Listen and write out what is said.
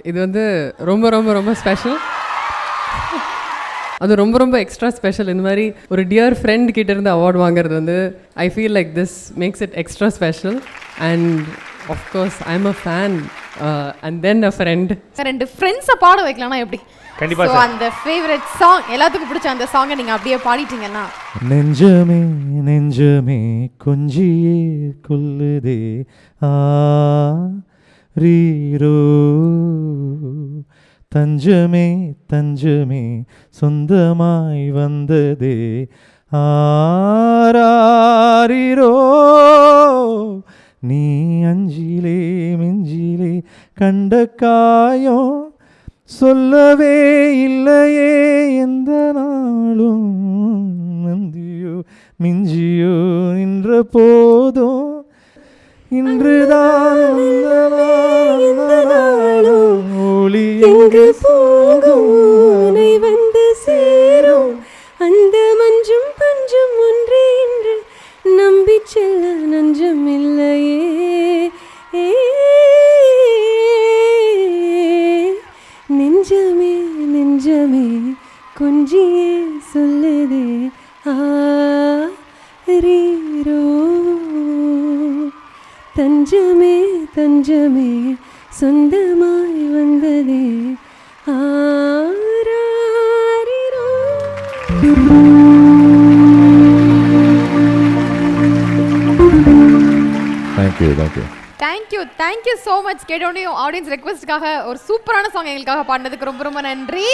இது வந்து ரொம்ப ரொம்ப ரொம்ப ஸ்பெஷல். அது ரொம்ப ரொம்ப எக்ஸ்ட்ரா ஸ்பெஷல். இந்த மாதிரி ஒரு டியர் ஃப்ரெண்ட் கிட்ட இருந்து அவார்ட் வாங்குறது வந்து I feel like this makes it extra special. And of course I am a fan and then a friend. ரெண்டு ஃப்ரெண்ட்ஸை பாட வைக்கலாம்னா எப்படி? கண்டிப்பா So, அந்த ஃபேவரட் சாங் எல்லாத்துக்கும் பிடிச்ச அந்த சாங்கை நீங்க அப்படியே பாடிட்டீங்கன்னா நெஞ்சமே நெஞ்சமே கொஞ்சியே கொல்லுதே ஆ ரீரோ தஞ்சமே தஞ்சமே சொந்தமாய் வந்ததே ஆராரிரோ நீ அஞ்சிலே மிஞ்சிலே கண்ட காயம் சொல்லவே இல்லையே எந்த நாளும் நந்தியோ மிஞ்சியோ நின்ற போதும் இன்றுதான் ஒளி எங்கு போகும் உன்னை வந்து சேரும் அந்த மஞ்சும் பஞ்சும் ஒன்றே என்று நம்பி செல்ல நஞ்சம் இல்லையே. நெஞ்சமே நெஞ்சமே கொஞ்சியே சொல்லுதே ஆரீரோ தஞ்சமே தஞ்சமே சொந்தமாய் வந்ததே ஆராரிரோ. Thank you so much. கேட்டோடனே ஆடியன்ஸ் ரெக்வெஸ்ட்டுக்காக ஒரு சூப்பரான சாங் எங்களுக்காக பாடினதுக்கு ரொம்ப ரொம்ப நன்றி.